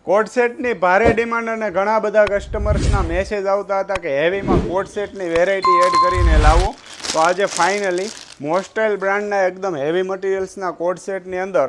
કોટ સેટની ભારે ડિમાન્ડ અને ઘણા બધા કસ્ટમર્સના મેસેજ આવતા હતા કે હેવીમાં કોટ સેટની વેરાયટી એડ કરીને લાવો. તો આજે ફાઇનલી મોસ્ટાઇલ બ્રાન્ડના એકદમ હેવી મટીરિયલ્સના કોટ સેટની અંદર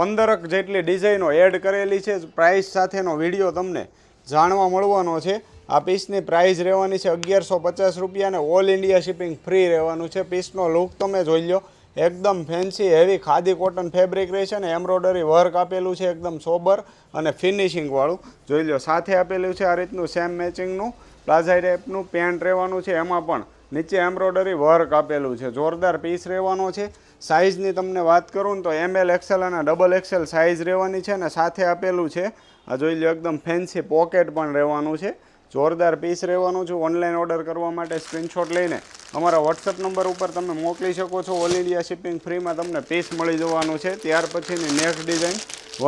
15 જેટલી ડિઝાઇનો એડ કરેલી છે. પ્રાઇસ સાથેનો વિડીયો તમને જાણવા મળવાનો છે. આ પીસની પ્રાઇસ રહેવાની છે 1150 રૂપિયા અને ઓલ ઇન્ડિયા શિપિંગ ફ્રી રહેવાનું છે. પીસનો લુક તમે જોઈ લો, એકદમ fancy heavy khadi cotton fabric રહેશે અને એમ્બ્રોઇડરી વર્ક આપેલું છે એકદમ સોબર અને ફિનિશિંગ વાળું. જોઈ લો, સાથે આપેલું છે આ રીતનું સેમ મેચિંગનું પ્લાઝા ટાઈપનું પેન્ટ રહેવાનું છે. એમાં પણ નીચે એમ્બ્રોઇડરી વર્ક આપેલું છે. જોરદાર પીસ રહેવાનો છે. સાઇઝની તમને વાત કરું ને તો ML XL અને XXL સાઇઝ રહેવાની છે અને સાથે આપેલું છે આ જોઈ લો એકદમ ફેન્સી પોકેટ પણ રહેવાનું છે. જોરદાર પીસ રહેવાનું છે. ઓનલાઈન ઓર્ડર કરવા માટે સ્ક્રીનશોટ લઈને અમારા વોટ્સઅપ નંબર ઉપર તમે મોકલી શકો છો. ઓલ ઇન્ડિયા શિપિંગ ફ્રીમાં તમને પીસ મળી જવાનું છે. ત્યાર પછીની નેક્સ્ટ ડિઝાઇન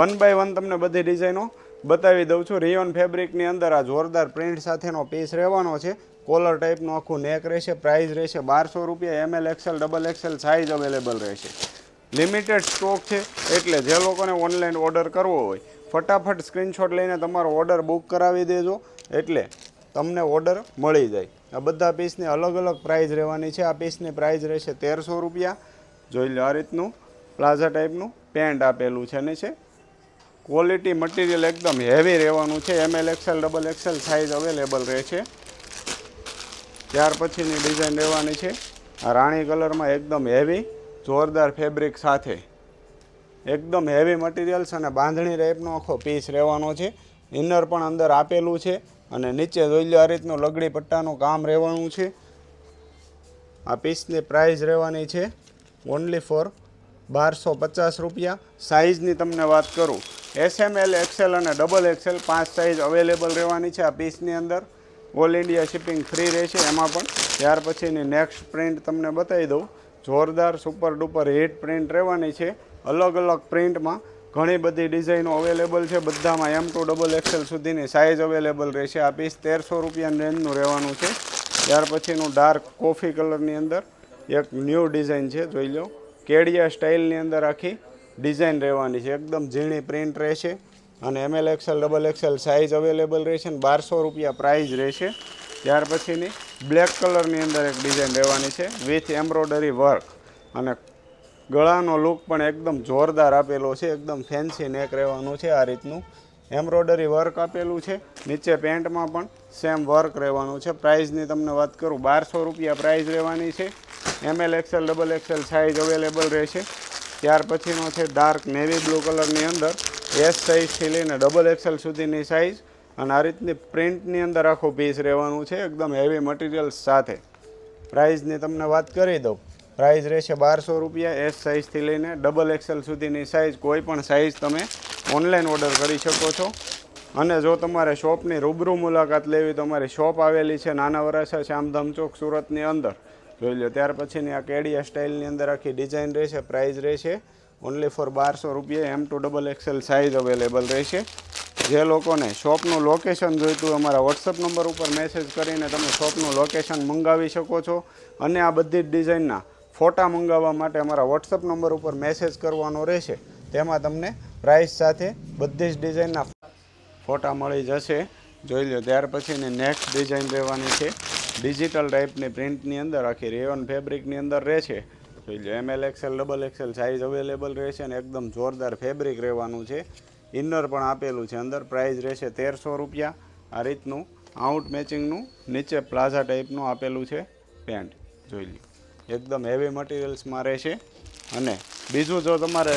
1 બાય 1 તમને બધી ડિઝાઇનો બતાવી દઉં છું. રિયોન ફેબ્રિકની અંદર આ જોરદાર પ્રિન્ટ સાથેનો પીસ રહેવાનો છે. કોલર ટાઈપનું આખું નેક રહેશે. પ્રાઇસ રહેશે 1200 રૂપિયા. ML XL XXL size available રહેશે. લિમિટેડ સ્ટોક છે એટલે જે લોકોને ઓનલાઈન ઓર્ડર કરવો હોય ફટાફટ સ્ક્રીનશોટ લઈને તમારો ઓર્ડર બુક કરાવી દેજો એટલે તમને ઓર્ડર મળી જાય. આ બધા પીસની અલગ અલગ પ્રાઇસ રહેવાની છે. આ પીસની પ્રાઇસ રહેશે 1300 રૂપિયા. જોઈ લો, આ રીતનું પ્લાઝા ટાઈપનું પેન્ટ આપેલું છે અને છે ક્વોલિટી મટીરિયલ એકદમ હેવી રહેવાનું છે. ML XL XXL size available રહે છે. ત્યાર પછીની ડિઝાઇન રહેવાની છે આ રાણી કલરમાં એકદમ હેવી જોરદાર ફેબ્રિક સાથે એકદમ હેવી મટીરિયલ્સ અને બાંધણી ટાઈપનો આખો પીસ રહેવાનો છે. ઇનર પણ અંદર આપેલું છે અને નીચે જોઈ લો આ રીતનું લગડી પટ્ટાનું કામ રહેવાનું છે. આ પીસની પ્રાઇસ રહેવાની છે ઓનલી ફોર 1250 રૂપિયા. સાઇઝની તમને વાત કરું SML XL અને XXL 5 સાઇઝ અવેલેબલ રહેવાની છે આ પીસની અંદર. ઓલ ઇન્ડિયા શિપિંગ ફ્રી રહેશે એમાં પણ. ત્યાર પછીની નેક્સ્ટ પ્રિન્ટ તમને બતાવી દઉં. જોરદાર સુપર ડુપર હિટ પ્રિન્ટ રહેવાની છે. અલગ અલગ પ્રિન્ટમાં ઘણી બધી ડિઝાઇનો અવેલેબલ છે. બધામાં M2 XXL સુધીની સાઇઝ અવેલેબલ રહેશે. આ પીસ 1300 રૂપિયાની રેન્જનું રહેવાનું છે. ત્યાર પછીનું ડાર્ક કોફી કલરની અંદર એક ન્યૂ ડિઝાઇન છે. જોઈ લો, કેડિયા સ્ટાઇલની અંદર આખી ડિઝાઇન રહેવાની છે. એકદમ ઝીણી પ્રિન્ટ રહેશે અને ML XL XXL size available રહેશે અને 1200 રૂપિયા પ્રાઇસ રહેશે. ત્યાર પછીની બ્લેક કલરની અંદર એક ડિઝાઇન રહેવાની છે વિથ એમ્બ્રોઇડરી વર્ક અને ગળાનો લુક પણ એકદમ જોરદાર આપેલો છે. એકદમ ફેન્સી નેક રહેવાનું છે. આ રીતનું એમ્બ્રોઇડરી વર્ક આપેલું છે. નીચે પેન્ટમાં પણ સેમ વર્ક રહેવાનું છે. પ્રાઇસની તમને વાત કરું 1200 રૂપિયા પ્રાઇસ રહેવાની છે. ML XL XXL size available રહેશે. ત્યાર પછીનો છે ડાર્ક નેવી બ્લુ કલરની અંદર S સાઇઝથી લઈને XXL સુધીની સાઇઝ અને આ રીતની પ્રિન્ટની અંદર આખું પીસ રહેવાનું છે એકદમ હેવી મટીરિયલ્સ સાથે. પ્રાઇસની તમને વાત કરી દઉં. પ્રાઇસ રહેશે 1200 રૂપિયા. S સાઇઝથી લઈને XXL સુધીની સાઇઝ કોઈ પણ સાઇઝ તમે ઓનલાઈન ઓર્ડર કરી શકો છો. અને જો તમારે શોપની રૂબરૂ મુલાકાત લેવી તો અમારી શોપ આવેલી છે નાના વરાછા શ્યામધામ ચોક સુરતની અંદર. જોઈ લો, ત્યાર પછીની આ કેડિયા સ્ટાઇલની અંદર આખી ડિઝાઇન રહેશે. પ્રાઇસ રહેશે ઓનલી ફોર 1200 રૂપિયા. M2 XXL સાઇઝ અવેલેબલ રહેશે. જે લોકોને શોપનું લોકેશન જોઈતું અમારા વોટ્સઅપ નંબર ઉપર મેસેજ કરીને તમે શોપનું લોકેશન મંગાવી શકો છો. અને આ બધી જ ડિઝાઇનના ફોટા મંગાવવા માટે અમારા વોટ્સઅપ નંબર ઉપર મેસેજ કરવાનો રહેશે. તેમાં તમને પ્રાઇસ સાથે બધી જ ડિઝાઇનના ફોટા મળી જશે. જોઈ લો, ત્યાર પછીની નેક્સ્ટ ડિઝાઇન રહેવાની છે ડિજિટલ ટાઈપની પ્રિન્ટની અંદર આખી રેયોન ફેબ્રિકની અંદર રહેશે. જોઈ લો, ML XL XXL size available રહેશે અને એકદમ જોરદાર ફેબ્રિક રહેવાનું છે. ઇનર પણ આપેલું છે અંદર. પ્રાઇસ રહેશે 1300 રૂપિયા. આ રીતનું આઉટ મેચિંગનું નીચે પ્લાઝા ટાઈપનું આપેલું છે પેન્ટ. જોઈ લો, એકદમ હેવી મટીરિયલ્સમાં રહેશે. અને બીજું જો તમારે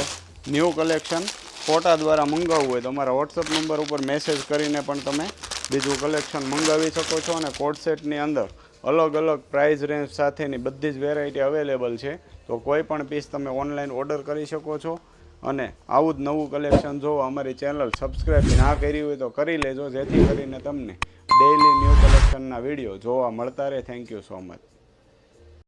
ન્યૂ કલેક્શન ફોટા દ્વારા મંગાવવું હોય તો અમારા વોટ્સઅપ નંબર ઉપર મેસેજ કરીને પણ તમે બીજું કલેક્શન મંગાવી શકો છો. અને કોટ સેટની અંદર અલગ અલગ પ્રાઇસ રેન્જ સાથેની બધી જ વેરાયટી અવેલેબલ છે. તો કોઈ પણ પીસ તમે ઓનલાઈન ઓર્ડર કરી શકો છો. અને આવું જ નવું કલેક્શન જોવા અમારી ચેનલ સબસ્ક્રાઈબ ના કરી હોય તો કરી લેજો, જેથી કરીને તમને ડેઇલી ન્યૂ કલેક્શનના વિડીયો જોવા મળતા રહે. Thank you so much.